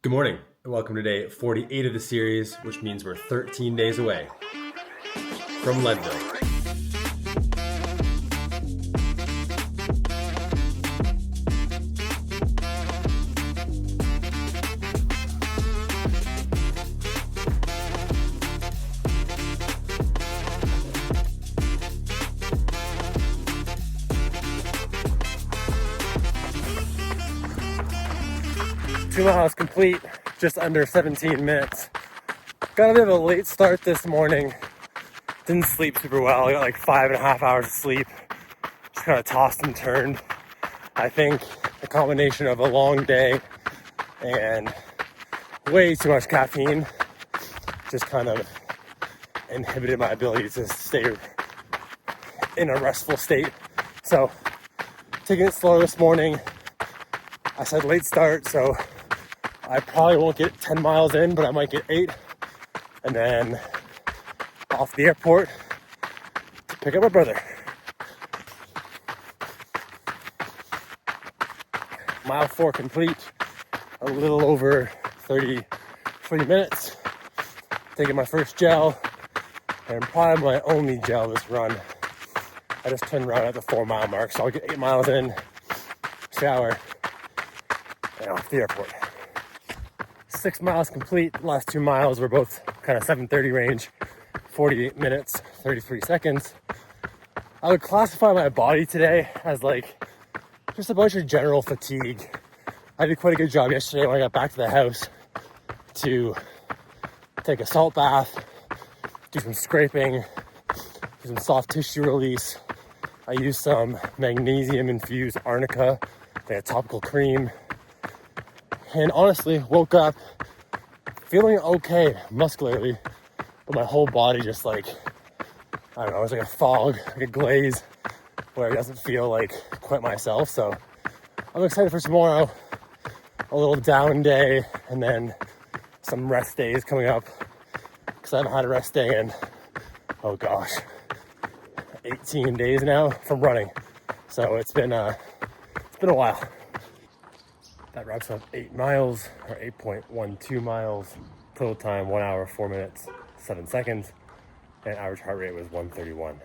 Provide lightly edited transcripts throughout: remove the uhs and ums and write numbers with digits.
Good morning, and welcome to day 48 of the series, which means we're 13 days away from Leadville. 2 miles complete, just under 17 minutes. Got a bit of a late start this morning. Didn't sleep super well. I got like 5.5 hours of sleep. Just kind of tossed and turned. I think a combination of a long day and way too much caffeine just kind of inhibited my ability to stay in a restful state. So taking it slow this morning. I said late start, so I probably won't get 10 miles in, but I might get 8. And then off the airport to pick up my brother. Mile 4 complete, a little over 30 minutes. Taking my first gel, and probably my only gel this run. I just turned around at the 4 mile mark, so I'll get 8 miles in, shower, and off the airport. 6 miles complete. Last 2 miles were both kind of 7:30 range, 48 minutes, 33 seconds. I would classify my body today as like just a bunch of general fatigue. I did quite a good job yesterday when I got back to the house to take a salt bath, do some scraping, do some soft tissue release. I used some magnesium infused arnica, like a topical cream. And honestly, woke up feeling okay muscularly, but my whole body just like, I don't know, it's like a fog, like a glaze, where it doesn't feel like quite myself. So I'm excited for tomorrow, a little down day, and then some rest days coming up, because I haven't had a rest day in, oh gosh, 18 days now from running. So it's been a while. That wraps up 8 miles, or 8.12 miles. Total time, 1 hour, 4 minutes, 7 seconds. And average heart rate was 131.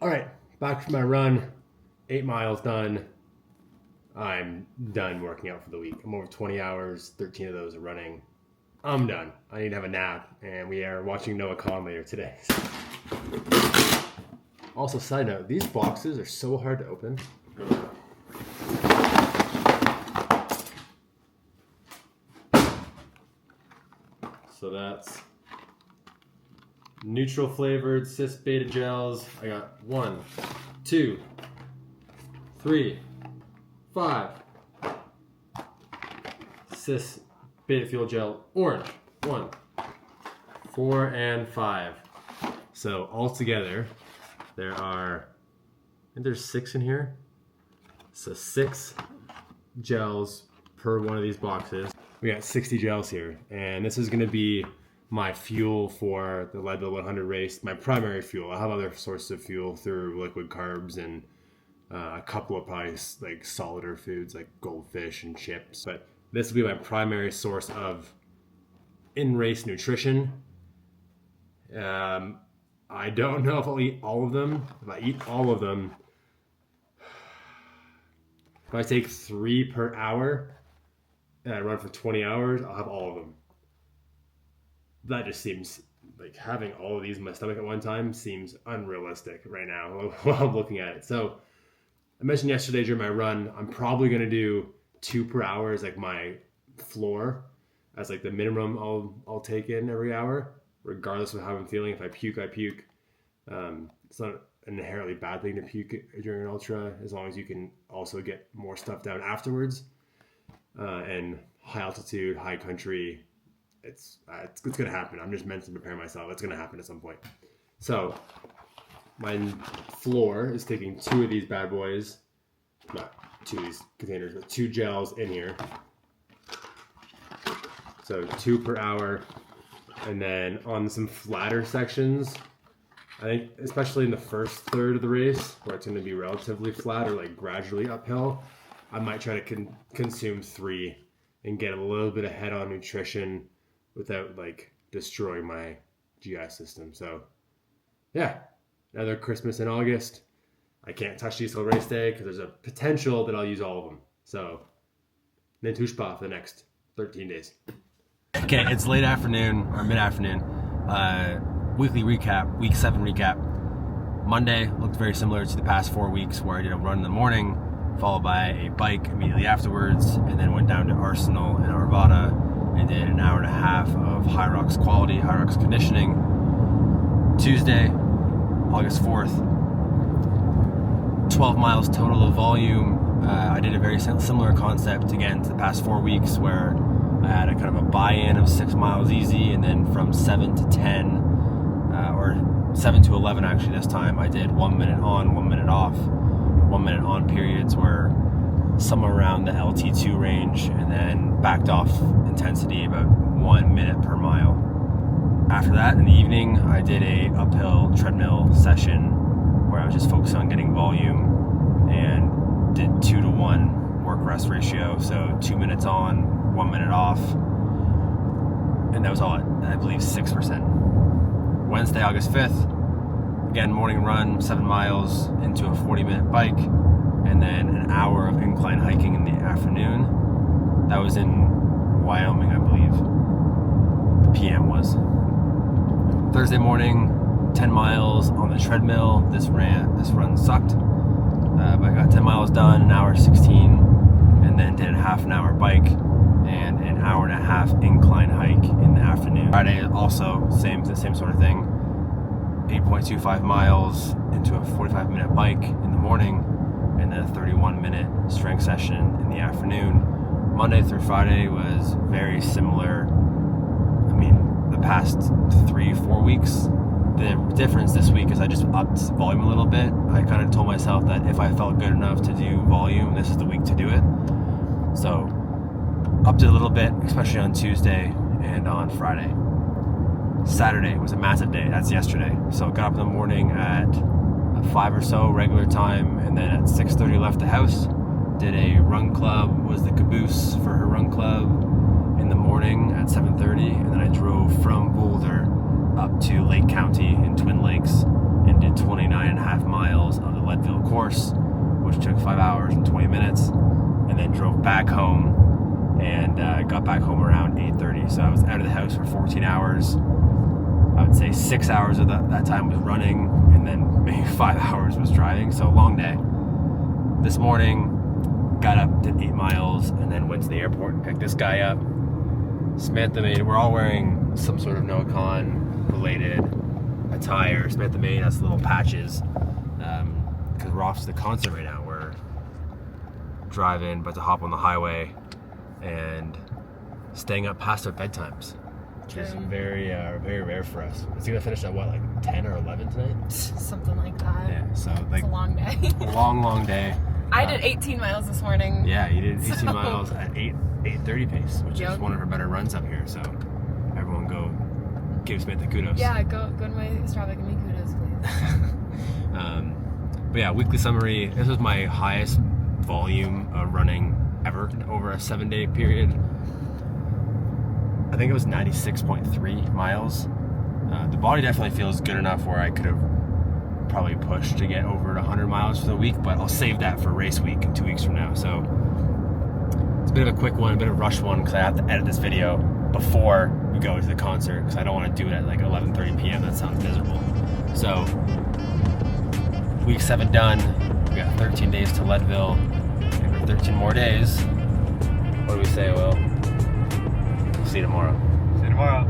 All right, back from my run. 8 miles done. I'm done working out for the week. I'm over 20 hours, 13 of those are running. I'm done. I need to have a nap, and we are watching Noah Khan later today. Also, side note, these boxes are so hard to open. So that's neutral flavored cis beta gels. I got 1, 2, 3, 5. Cis beta fuel gel orange. 1, 4, and 5. So altogether, there are, I think there's 6 in here. So 6 gels per one of these boxes. We got 60 gels here, and this is going to be my fuel for the Leadville 100 race, my primary fuel. I have other sources of fuel through liquid carbs and a couple of probably like solider foods like goldfish and chips, but this will be my primary source of in-race nutrition. I don't know if I'll eat all of them. If I eat all of them, if I take 3 per hour, and I run for 20 hours, I'll have all of them. That just seems like having all of these in my stomach at one time seems unrealistic right now while I'm looking at it. So I mentioned yesterday during my run, I'm probably going to do 2 per hour as like my floor, as like the minimum I'll take in every hour, regardless of how I'm feeling. If I puke, I puke. It's not an inherently bad thing to puke during an ultra, as long as you can also get more stuff down afterwards. And high altitude, high country, it's going to happen. I'm just mentally preparing myself. It's going to happen at some point. So my floor is taking 2 of these bad boys, not 2 of these containers, but 2 gels in here. So 2 per hour. And then on some flatter sections, I think especially in the first third of the race, where it's going to be relatively flat or like gradually uphill, I might try to consume 3 and get a little bit ahead on nutrition without like destroying my GI system. So yeah, another Christmas in August. I can't touch these till race day because there's a potential that I'll use all of them. So, Nentushpa for the next 13 days. Okay, it's late afternoon or mid-afternoon. Weekly recap, week 7 recap. Monday looked very similar to the past 4 weeks where I did a run in the morning, followed by a bike immediately afterwards, and then went down to Arsenal in Arvada and did an hour and a half of HYROX quality, HYROX conditioning. Tuesday, August 4th, 12 miles total of volume. I did a very similar concept again to the past 4 weeks where I had a kind of a buy-in of 6 miles easy, and then from 7 to 10, or 7 to 11 actually this time, I did 1 minute on, 1 minute off. 1 minute on periods were somewhere around the LT2 range, and then backed off intensity about 1 minute per mile. After that, in the evening, I did a uphill treadmill session where I was just focused on getting volume and did 2-to-1 work-rest ratio. So 2 minutes on, 1 minute off. And that was all at, I believe, 6%. Wednesday, August 5th, again, morning run, 7 miles into a 40-minute bike, and then an hour of incline hiking in the afternoon. That was in Wyoming, I believe. The PM was. Thursday morning, 10 miles on the treadmill. This run sucked, but I got 10 miles done, an hour 16, and then did a half an hour bike and an hour and a half incline hike in the afternoon. Friday also the same sort of thing. 8.25 miles into a 45-minute bike in the morning, and then a 31-minute strength session in the afternoon. Monday through Friday was very similar. I mean, the past 3-4 weeks. The difference this week is I just upped volume a little bit. I kind of told myself that if I felt good enough to do volume, this is the week to do it. So upped it a little bit, especially on Tuesday and on Friday. Saturday was a massive day. That's yesterday. So got up in the morning at 5 or so regular time, and then at 6:30 left the house. Did a run club, was the caboose for her run club in the morning at 7:30, and then I drove from Boulder up to Lake County in Twin Lakes and did 29.5 miles of the Leadville course, which took 5 hours and 20 minutes, and then drove back home and got back home around 8:30. So I was out of the house for 14 hours. I would say 6 hours of that time was running, and then maybe 5 hours was driving, so long day. This morning, got up, did 8 miles, and then went to the airport and picked this guy up. Samantha made, we're all wearing some sort of NoCon related attire. Samantha made us little patches because we're off to the concert right now. We're driving, but to hop on the highway and staying up past our bedtimes, which is very rare for us. It's gonna finish at what, like 10 or 11 tonight? Something like that. Yeah, so like it's a long day. long day. I did 18 miles this morning. Yeah, you did 18 miles at 8:30 pace, which is one of her better runs up here. So everyone go give Samantha kudos. Yeah, go to my Strava, give me kudos, please. But yeah, weekly summary. This was my highest volume of running ever over a 7-day period. I think it was 96.3 miles. The body definitely feels good enough where I could have probably pushed to get over 100 miles for the week, but I'll save that for race week in 2 weeks from now. So it's a bit of a quick one, a bit of a rush one, because I have to edit this video before we go to the concert, because I don't want to do it at like 11:30 p.m. That sounds miserable. So week 7 done. We got 13 days to Leadville, and 13 more days. What do we say, Will? See you tomorrow. See you tomorrow.